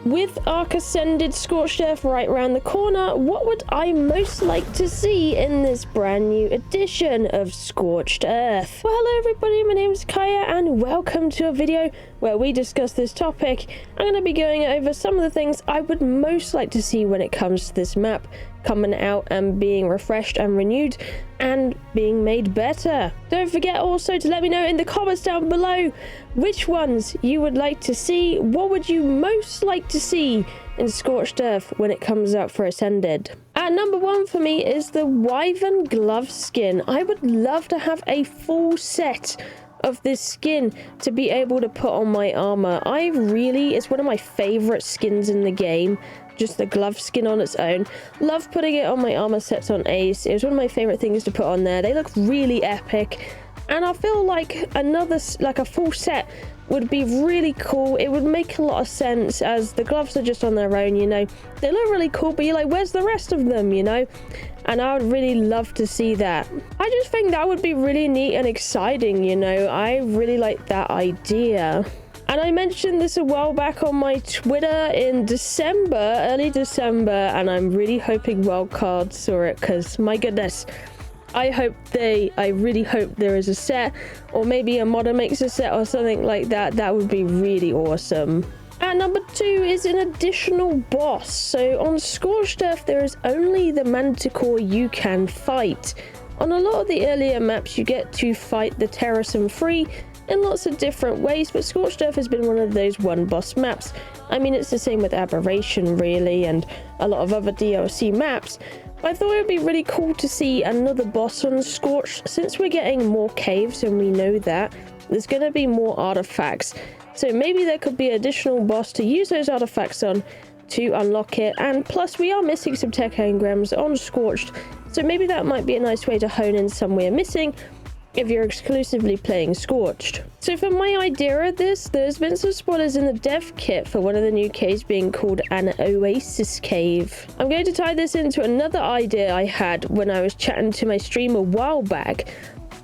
With ARK Ascended Scorched Earth right around the corner, what would I most like to see in this brand new edition of Scorched Earth? Well, hello everybody, my name is Kaya and welcome to a video where we discuss this topic. I'm going to be going over some of the things I would most like to see when it comes to this map coming out and being refreshed and renewed and being made better. Don't forget also to let me know in the comments down below which ones you would like to see. What would you most like to see in Scorched Earth when it comes out for Ascended? At number one for me is the Wyvern glove skin. I would love to have a full set of this skin to be able to put on my armor. It's one of my favorite skins in the game. Just the glove skin on its own. Love putting it on my armor sets on Ace. It was one of my favorite things to put on there. They look really epic, and I feel like a full set would be really cool. It would make a lot of sense as the gloves are just on their own, you know. They look really cool, but you're like, where's the rest of them, you know? And I would really love to see that. I just think that would be really neat and exciting, you know. I really like that idea. And I mentioned this a while back on my Twitter in early December, and I'm really hoping Wildcard saw it, because my goodness, I really hope there is a set, or maybe a modder makes a set or something like that. That would be really awesome. At number two is an additional boss. So on Scorched Earth, there is only the Manticore you can fight. On a lot of the earlier maps, you get to fight the Terrasen free in lots of different ways, but Scorched Earth has been one of those one boss maps. I mean, it's the same with Aberration really, and a lot of other DLC maps. But I thought it would be really cool to see another boss on Scorched. Since we're getting more caves and we know that, there's going to be more artifacts. So maybe there could be an additional boss to use those artifacts on to unlock it. And plus we are missing some tech engrams on Scorched, so maybe that might be a nice way to hone in some we're missing if you're exclusively playing Scorched. So for my idea of this, there's been some spoilers in the dev kit for one of the new caves being called an Oasis Cave. I'm going to tie this into another idea I had when I was chatting to my stream a while back,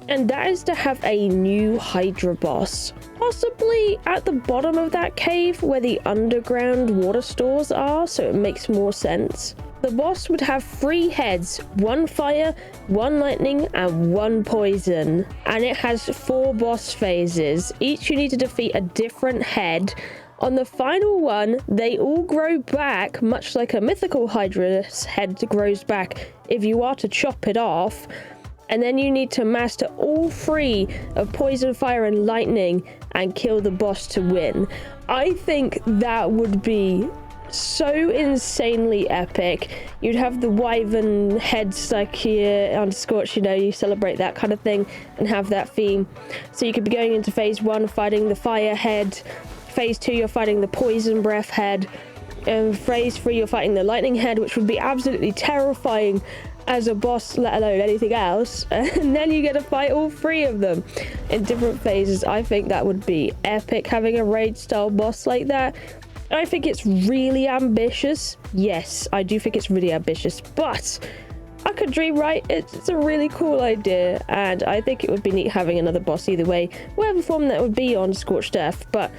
and that is to have a new Hydra boss. Possibly at the bottom of that cave where the underground water stores are, so it makes more sense. The boss would have 3 heads, 1 fire, 1 lightning, and 1 poison. And it has 4 boss phases. Each you need to defeat a different head. On the final one, they all grow back, much like a mythical Hydra's head grows back if you are to chop it off. And then you need to master all 3 of poison, fire, and lightning and kill the boss to win. I think that would be so insanely epic. You'd have the Wyvern heads like here on Scorched, you know, you celebrate that kind of thing and have that theme. So you could be going into phase 1 fighting the fire head, phase 2 you're fighting the poison breath head, and phase 3 you're fighting the lightning head, which would be absolutely terrifying as a boss, let alone anything else. And then you get to fight all 3 of them in different phases. I think that would be epic, having a raid style boss like that. I think it's really ambitious. Yes, I do think it's really ambitious, but I could dream right. It's a really cool idea, and I think it would be neat having another boss either way, whatever form that would be on Scorched Earth. But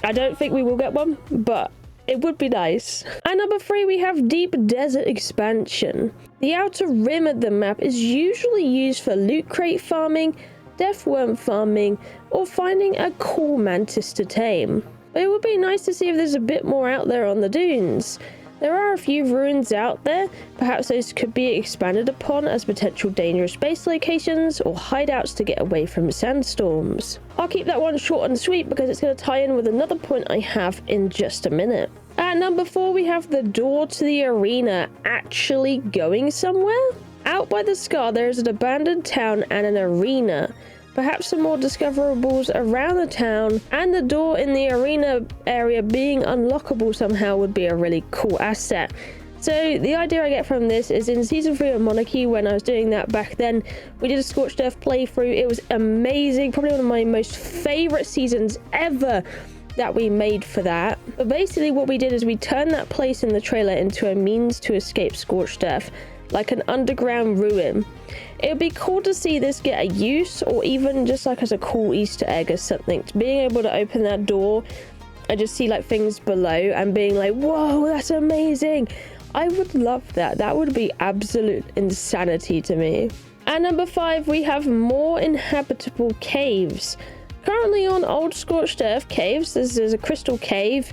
I don't think we will get one, but it would be nice. At number 3, we have Deep Desert Expansion. The outer rim of the map is usually used for loot crate farming, death worm farming, or finding a cool mantis to tame. But it would be nice to see if there's a bit more out there on the dunes. There are a few ruins out there. Perhaps those could be expanded upon as potential dangerous base locations or hideouts to get away from sandstorms. I'll keep that one short and sweet because it's going to tie in with another point I have in just a minute. At number 4, we have the door to the arena actually going somewhere. Out by the scar, there is an abandoned town and an arena. Perhaps some more discoverables around the town, and the door in the arena area being unlockable somehow would be a really cool asset. So the idea I get from this is in season 3 of Monarchy, when I was doing that back then, we did a Scorched Earth playthrough. It was amazing, probably one of my most favorite seasons ever that we made for that. But basically what we did is we turned that place in the trailer into a means to escape Scorched Earth, like an underground ruin. It would be cool to see this get a use, or even just like as a cool Easter egg or something, being able to open that door I just see like things below and being like, whoa, that's amazing. I would love that. That would be absolute insanity to me. At number 5, we have more inhabitable caves. Currently on old Scorched Earth caves, there's a crystal cave,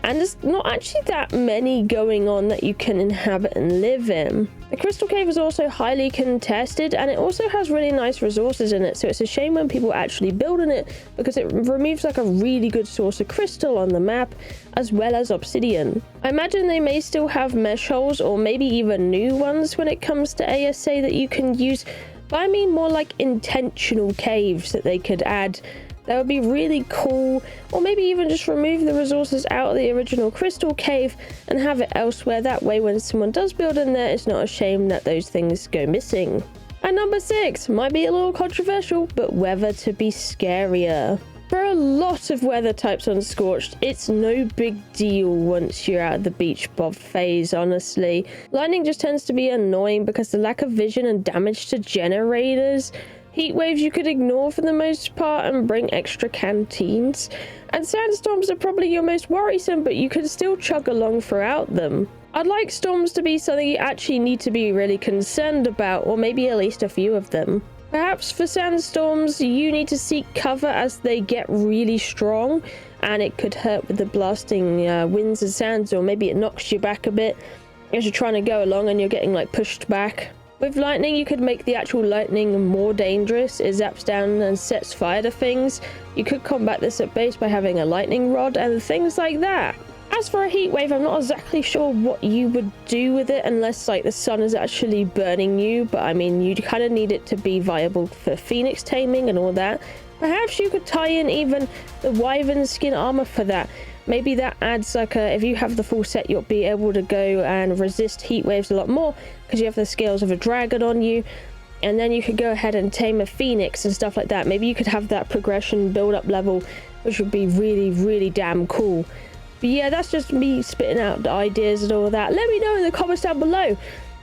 and there's not actually that many going on that you can inhabit and live in. The crystal cave is also highly contested, and it also has really nice resources in it, so it's a shame when people actually build in it, because it removes like a really good source of crystal on the map, as well as obsidian. I imagine they may still have mesh holes, or maybe even new ones when it comes to ASA that you can use, but I mean more like intentional caves that they could add. That would be really cool, or maybe even just remove the resources out of the original crystal cave and have it elsewhere. That way when someone does build in there, it's not a shame that those things go missing. And number 6 might be a little controversial, but weather to be scarier. For a lot of weather types on Scorched, it's no big deal once you're out of the beach bob phase, honestly. Lightning just tends to be annoying because the lack of vision and damage to generators. Heat waves you could ignore for the most part and bring extra canteens. And sandstorms are probably your most worrisome, but you can still chug along throughout them. I'd like storms to be something you actually need to be really concerned about, or maybe at least a few of them. Perhaps for sandstorms, you need to seek cover as they get really strong, and it could hurt with the blasting winds and sands, or maybe it knocks you back a bit as you're trying to go along and you're getting like pushed back. With lightning, you could make the actual lightning more dangerous. It zaps down and sets fire to things. You could combat this at base by having a lightning rod and things like that. As for a heat wave, I'm not exactly sure what you would do with it unless like the sun is actually burning you, but I mean you kind of need it to be viable for phoenix taming and all that. Perhaps you could tie in even the wyvern skin armor for that. Maybe that adds like if you have the full set, you'll be able to go and resist heat waves a lot more because you have the scales of a dragon on you, and then you could go ahead and tame a phoenix and stuff like that. Maybe you could have that progression build up level, which would be really damn cool. But yeah, that's just me spitting out the ideas and all that. Let me know in the comments down below.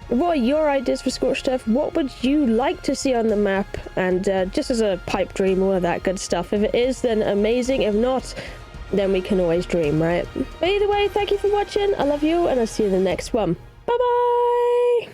What are your ideas for Scorched Earth? What would you like to see on the map? And just as a pipe dream, all of that good stuff. If it is, then amazing. If not, then we can always dream, right? But either way, thank you for watching. I love you, and I'll see you in the next one. Bye bye.